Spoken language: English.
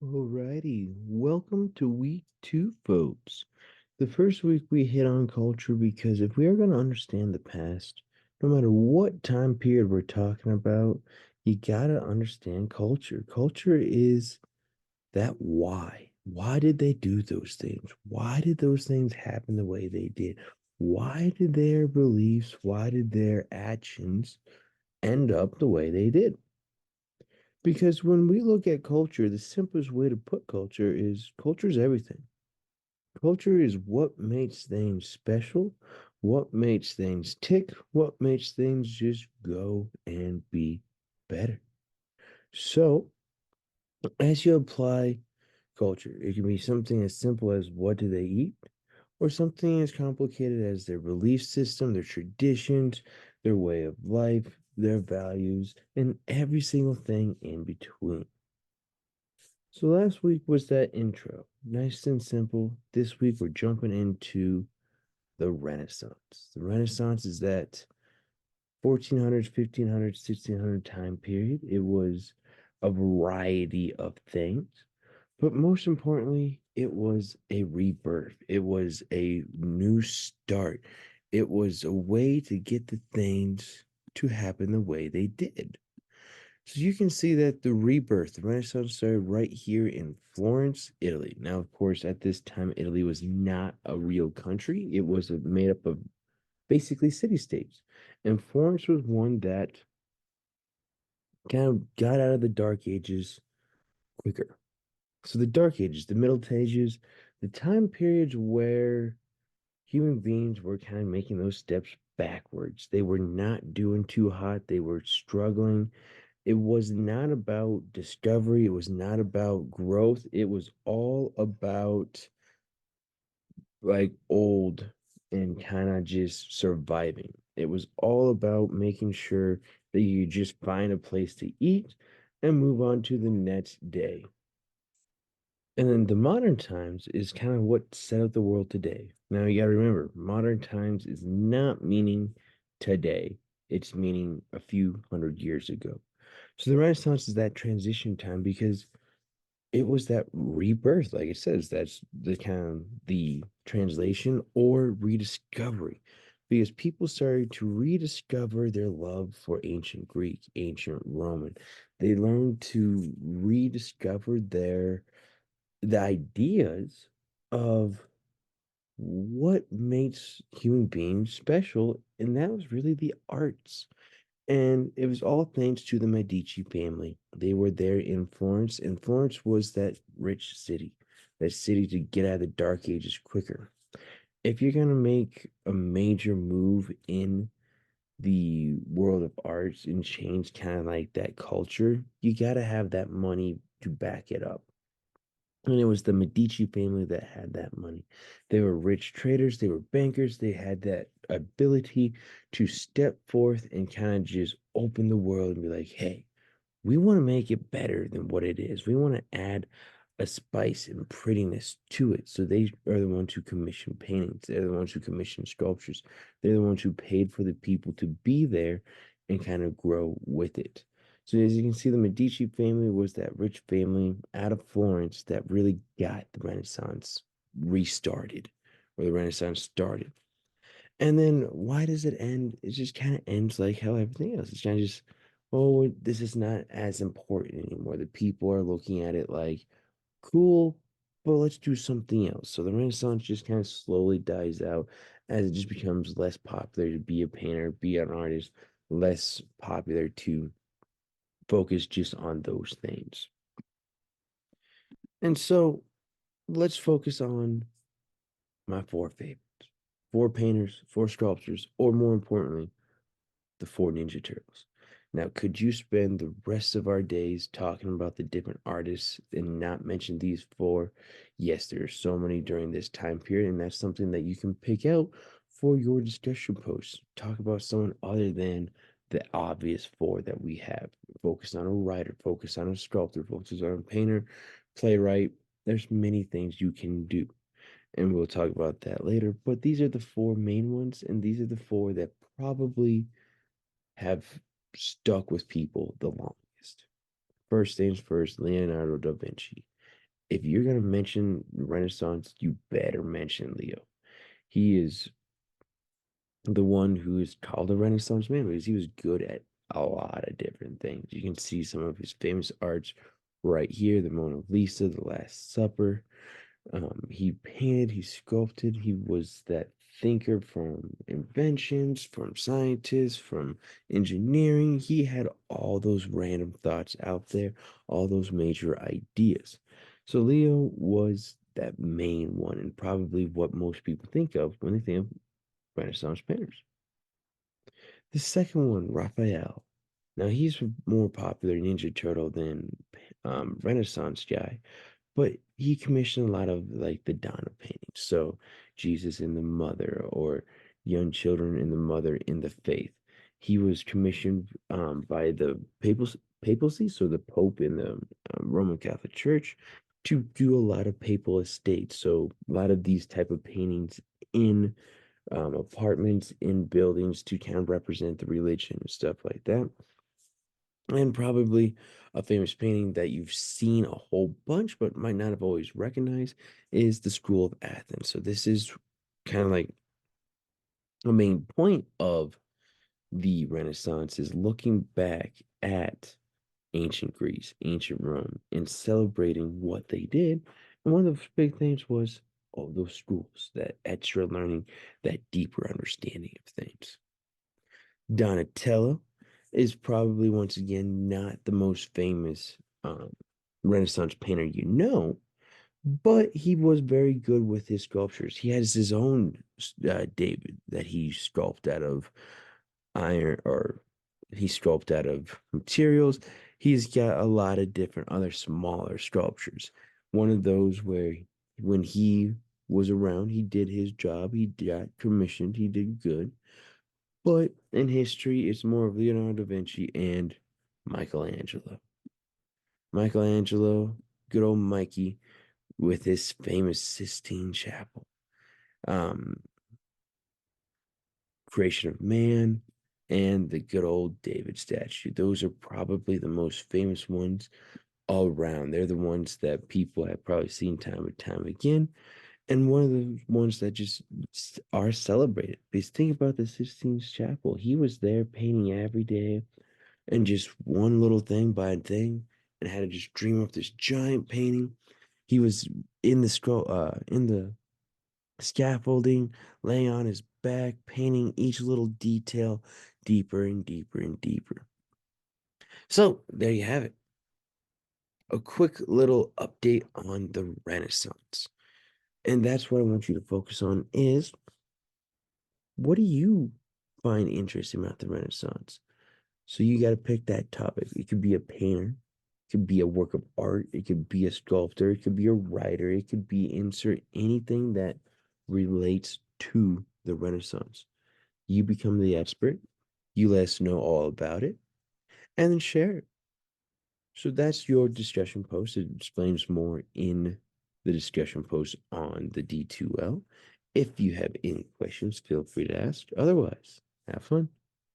Alrighty, welcome to week two, folks. The first week we hit on culture because if we are going to understand the past, no matter what time period we're talking about, you got to understand culture. Culture is that why. Why did they do those things? Why did those things happen the way they did? Why did their beliefs, why did their actions end up the way they did? Because when we look at culture, the simplest way to put culture is everything. Culture is what makes things special, what makes things tick, what makes things just go and be better. So, as you apply culture, it can be something as simple as what do they eat, or something as complicated as their belief system, their traditions, their way of life, their values, and every single thing in between. So last week was that intro, nice and simple. This week we're jumping into the Renaissance. The Renaissance is that 1400s, 1500s, 1600 time period. It was a variety of things, but most importantly, it was a rebirth. It was a new start. It was a way to get the things to happen the way they did. So you can see that the rebirth, the Renaissance started right here in Florence, Italy. Now, of course, at this time, Italy was not a real country. It was made up of basically city states. And Florence was one that kind of got out of the Dark Ages quicker. So the Dark Ages, the Middle Ages, the time periods where human beings were kind of making those steps backwards. They were not doing too hot. They were struggling. It was not about discovery. It was not about growth. It was all about like old and kind of just surviving. It was all about making sure that you just find a place to eat and move on to the next day. And then the modern times is kind of what set up the world today. Now you got to remember, modern times is not meaning today. It's meaning a few hundred years ago. So the Renaissance is that transition time because it was that rebirth, like it says, that's the kind of the translation or rediscovery. Because people started to rediscover their love for ancient Greek, ancient Roman. They learned to rediscover the ideas of what makes human beings special, and that was really the arts. And it was all thanks to the Medici family. They were there in Florence, and Florence was that rich city, that city to get out of the Dark Ages quicker. If you're going to make a major move in the world of arts and change kind of like that culture, you got to have that money to back it up. And it was the Medici family that had that money. They were rich traders, they were bankers, they had that ability to step forth and kind of just open the world and be like, hey, we want to make it better than what it is. We want to add a spice and prettiness to it. So they are the ones who commission paintings, they're the ones who commission sculptures, they're the ones who paid for the people to be there and kind of grow with it. So as you can see, the Medici family was that rich family out of Florence that really got the Renaissance restarted, or the Renaissance started. And then why does it end? It just kind of ends like how everything else. It's kind of just, oh, this is not as important anymore. The people are looking at it like, cool, but let's do something else. So the Renaissance just kind of slowly dies out as it just becomes less popular to be a painter, be an artist, less popular to focus just on those things. And so let's focus on my four favorites, four painters, four sculptors, or more importantly, the four Ninja Turtles. Now, could you spend the rest of our days talking about the different artists and not mention these four? Yes, there are so many during this time period, and that's something that you can pick out for your discussion posts. Talk about someone other than the obvious four that we have. Focus on a writer, focus on a sculptor, focus on a painter, playwright. There's many things you can do, and we'll talk about that later. But these are the four main ones, and these are the four that probably have stuck with people the longest. First things first, Leonardo da Vinci. if you're gonna mention Renaissance, you better mention Leo. He is the one who is called a Renaissance man because he was good at a lot of different things. You can see some of his famous arts right here: the Mona Lisa, the Last Supper. He painted, he sculpted, he was that thinker from inventions, from scientists, from engineering. He had all those random thoughts out there, all those major ideas. So Leo was that main one, and probably what most people think of when they think of Renaissance painters. The second one, Raphael. Now he's more popular Ninja Turtle than Renaissance guy, but he commissioned a lot of like the Donna paintings. So Jesus and the Mother, or young children and the Mother in the faith. He was commissioned by the papacy, so the Pope in the Roman Catholic Church, to do a lot of papal estates. So a lot of these type of paintings in apartments, in buildings, to kind of represent the religion and stuff like that. And probably a famous painting that you've seen a whole bunch but might not have always recognized is the School of Athens. So this is kind of like a main point of the Renaissance, is looking back at ancient Greece, ancient Rome, and celebrating what they did. And one of the big things was all those schools, that extra learning, that deeper understanding of things. Donatello is probably once again not the most famous Renaissance painter but he was very good with his sculptures. He has his own David that he sculpted out of iron, or he sculpted out of materials. He's got a lot of different other smaller sculptures. One of those where when he was around, he did his job, he got commissioned, he did good. But in history, it's more of Leonardo da Vinci and Michelangelo. Michelangelo, good old Mikey, with his famous Sistine Chapel, um, Creation of Man, and the good old David statue. Those are probably the most famous ones all around. They're the ones that people have probably seen time and time again. And one of the ones that just are celebrated. Because think about the Sistine Chapel. He was there painting every day, and just one little thing by thing, and had to just dream up this giant painting. He was in the scaffolding, laying on his back, painting each little detail deeper and deeper and deeper. So there you have it. A quick little update on the Renaissance. And that's what I want you to focus on is, what do you find interesting about the Renaissance? So you got to pick that topic. It could be a painter, it could be a work of art, it could be a sculptor, it could be a writer, it could be insert anything that relates to the Renaissance. You become the expert, you let us know all about it, and then share it. So that's your discussion post. It explains more in the discussion post on the D2L. If you have any questions, feel free to ask. Otherwise, have fun.